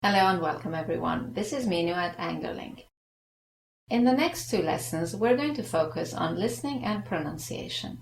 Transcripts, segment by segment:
Hello and welcome everyone. This is Minu at Anglerlink. In the next two lessons, we're going to focus on listening and pronunciation.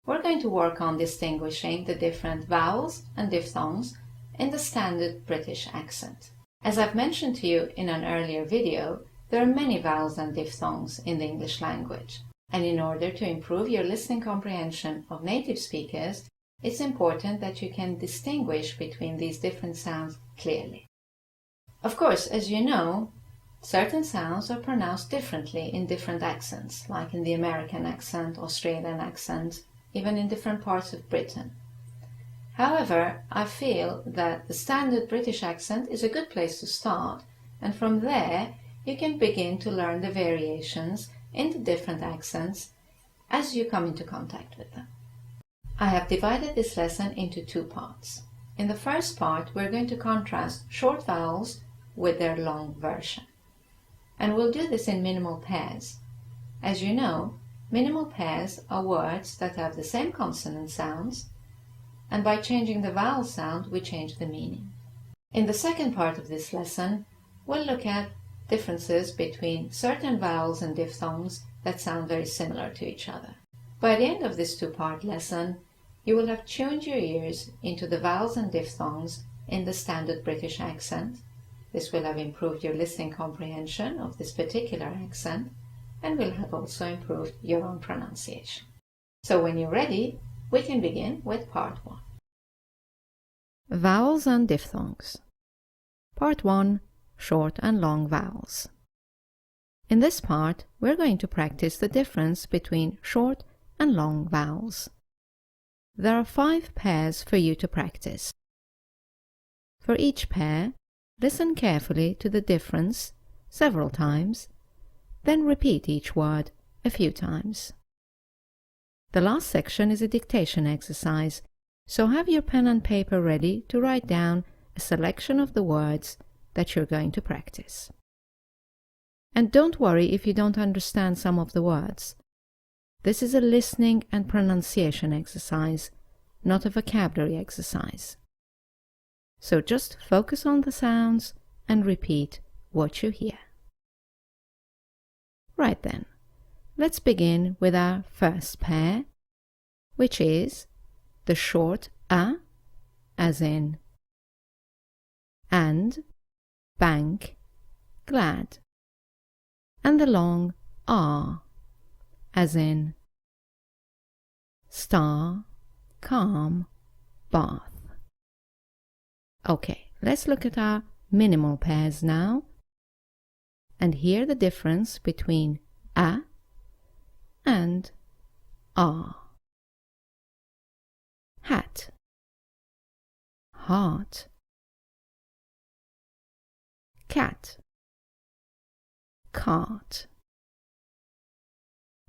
We're going to work on distinguishing the different vowels and diphthongs in the standard British accent. As I've mentioned to you in an earlier video, there are many vowels and diphthongs in the English language. And in order to improve your listening comprehension of native speakers, it's important that you can distinguish between these different sounds clearly. Of course, as you know, certain sounds are pronounced differently in different accents, like in the American accent, Australian accent, even in different parts of Britain. However, I feel that the standard British accent is a good place to start, and from there you can begin to learn the variations in the different accents as you come into contact with them. I have divided this lesson into two parts. In the first part, we're going to contrast short vowels with their long version. And we'll do this in minimal pairs. As you know, minimal pairs are words that have the same consonant sounds, and by changing the vowel sound, we change the meaning. In the second part of this lesson, we'll look at differences between certain vowels and diphthongs that sound very similar to each other. By the end of this two-part lesson, you will have tuned your ears into the vowels and diphthongs in the standard British accent. This will have improved your listening comprehension of this particular accent and will have also improved your own pronunciation. So when you're ready, we can begin with part 1. Vowels and diphthongs. Part 1. Short and long vowels. In this part, we're going to practice the difference between short and long vowels. There are 5 pairs for you to practice. For each pair, listen carefully to the difference several times, then repeat each word a few times. The last section is a dictation exercise, so have your pen and paper ready to write down a selection of the words that you're going to practice. And don't worry if you don't understand some of the words. This is a listening and pronunciation exercise, not a vocabulary exercise. So just focus on the sounds and repeat what you hear. Right then, let's begin with our first pair, which is the short A, as in and, bank, glad, and the long R, as in star, calm, bath. Okay, let's look at our minimal pairs now and hear the difference between A and R. Hat, heart, cat, cart,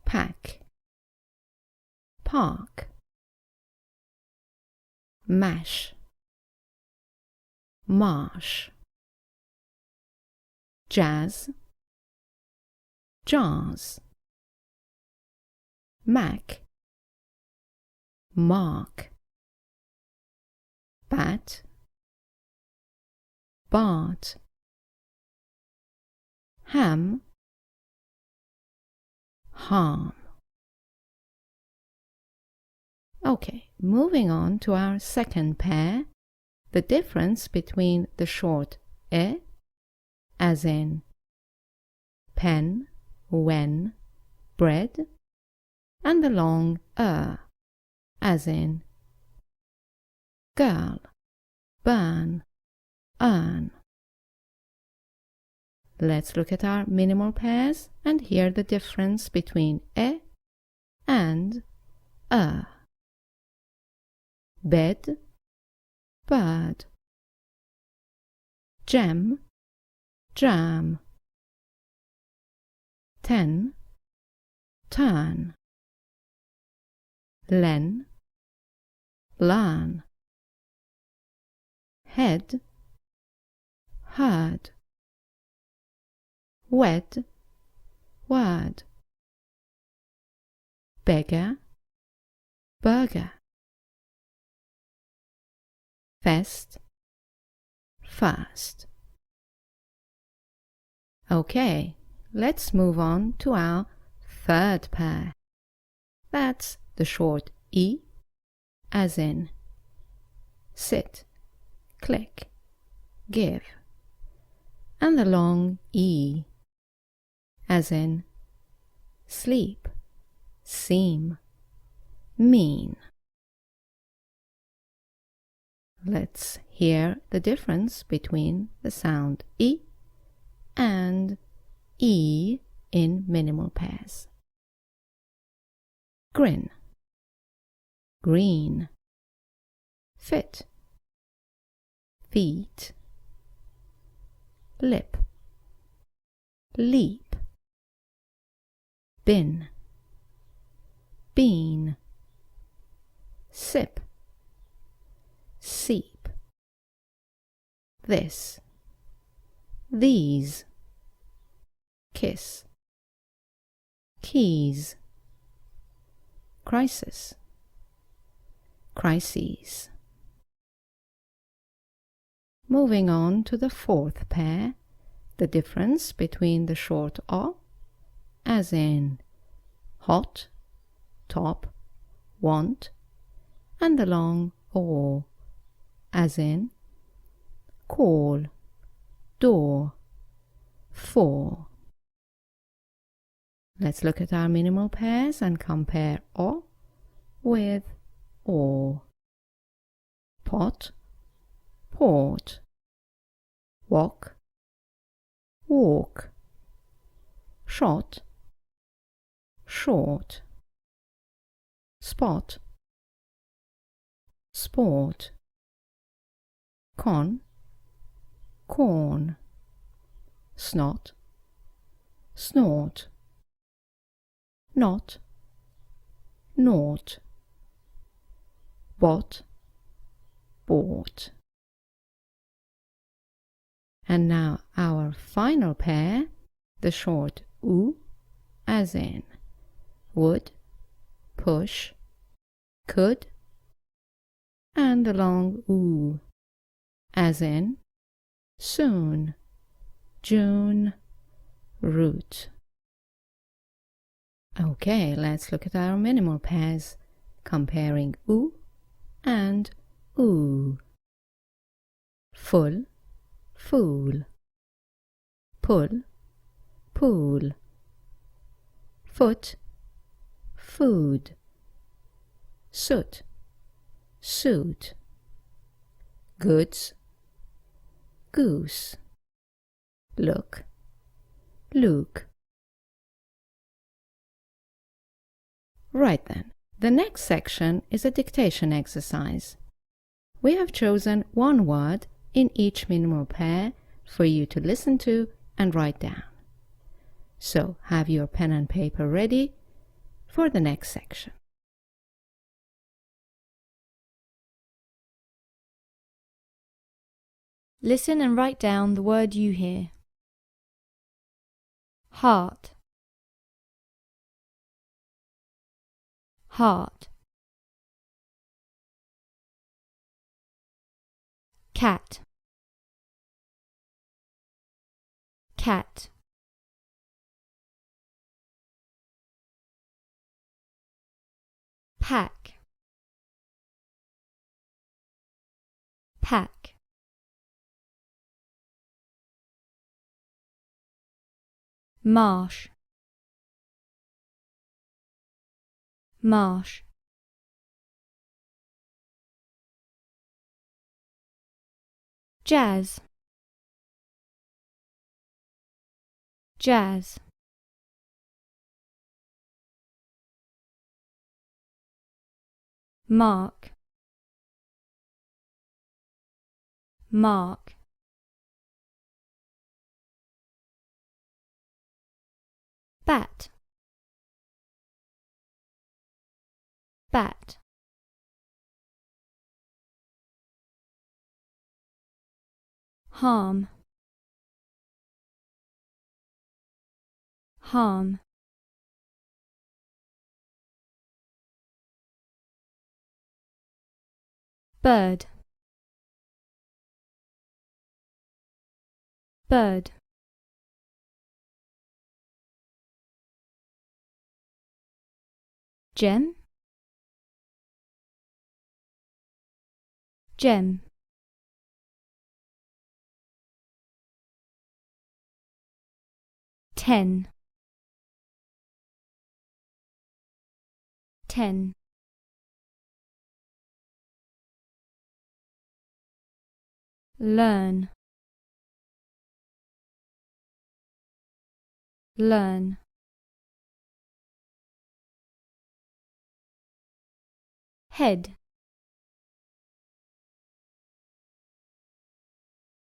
pack, park, mash, marsh, jazz, jars, mac, mark, bat, bart, ham, harm. Okay, moving on to our second pair, the difference between the short E, as in pen, when, bread, and the long as in girl, burn, earn. Let's look at our minimal pairs and hear the difference between E and bed, bird, gem, jam, 10, turn, len, learn, head, heard, wed, word, beggar, burger, fest, first. Okay, let's move on to our third pair. That's the short E, as in sit, click, give, and the long E, as in sleep, seem, mean. Let's hear the difference between the sound E and E in minimal pairs. Grin, green, fit, feet, lip, leap, bin, bean, sip, seep, this, these, kiss, keys, crisis, crises. Moving on to the fourth pair, the difference between the short O, as in hot, top, want, and the long O, as in call, door, for. Let's look at our minimal pairs and compare O with or. Pot, port, walk, walk, shot, short, spot, sport, con, corn, snot, snort, not, naught, bought, bought. And now our final pair, the short oo, as in would, push, could, and the long oo, as in soon, June, root. Okay, let's look at our minimal pairs, comparing oo and oo. Full, fool, pull, pool, foot, food, soot, suit, goods, goose, look, luke. Right then, the next section is a dictation exercise. We have chosen one word in each minimal pair for you to listen to and write down. So have your pen and paper ready for the next section. Listen and write down the word you hear. Heart, heart. Cat, cat. Pack, pack. Marsh, marsh. Jazz, jazz. Mark, mark. Bat, bat. Harm, harm. Bird, bird, gem, gem, ten, ten, learn, learn, head,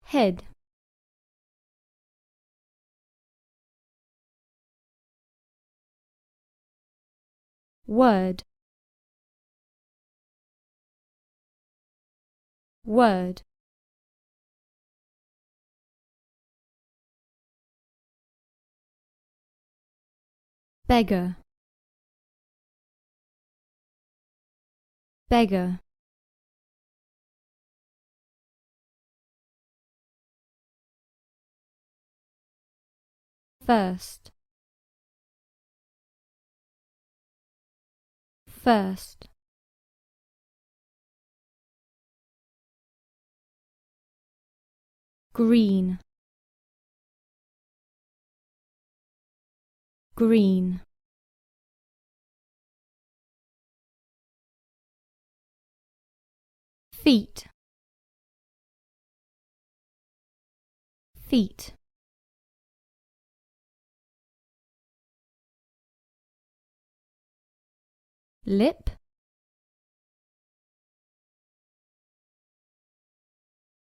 head, word, word, beggar, beggar, first, first, green, green, feet, feet, lip,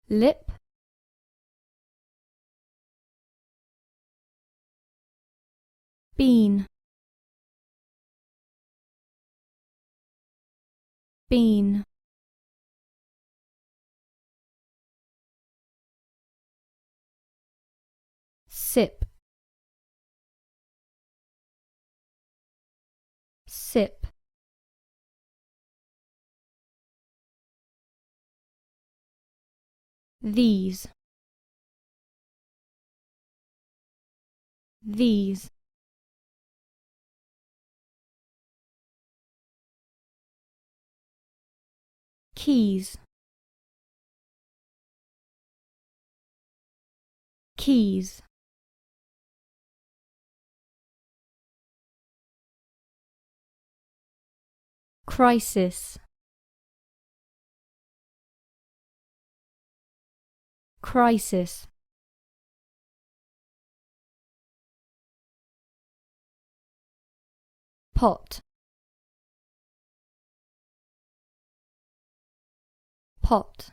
lip, bean, bean, sip, sip, these, these, keys, keys, crisis, crisis, pot, pot,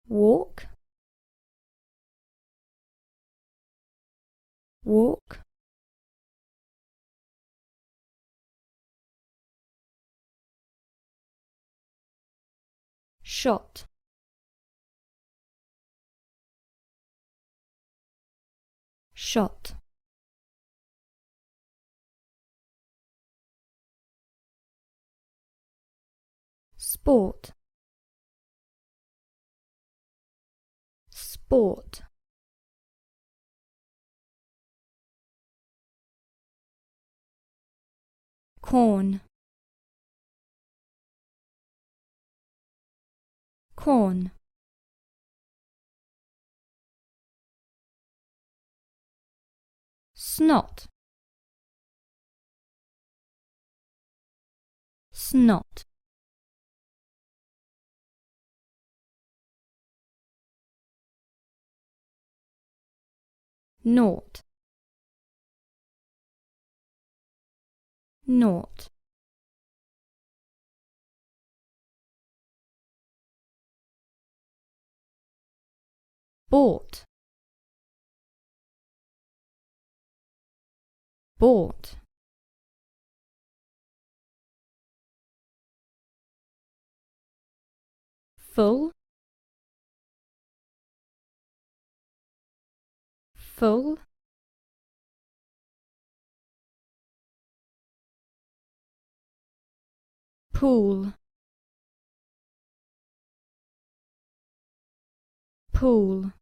walk, walk, shot, shot, sport, sport, corn, corn, snot, snot, naught, naught, bought, bought, full, full, pool, pool,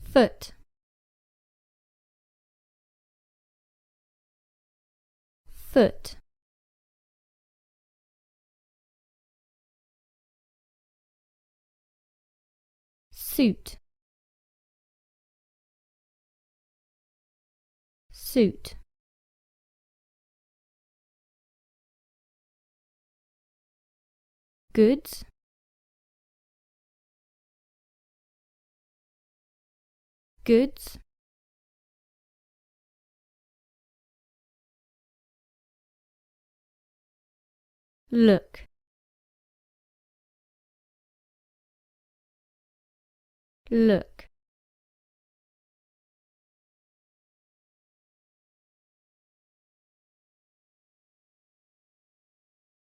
foot, foot, suit, suit, goods, goods, look, look.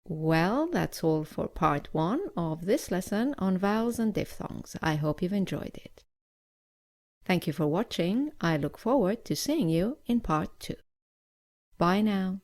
Well, that's all for part 1 of this lesson on vowels and diphthongs. I hope you've enjoyed it. Thank you for watching. I look forward to seeing you in part 2. Bye now.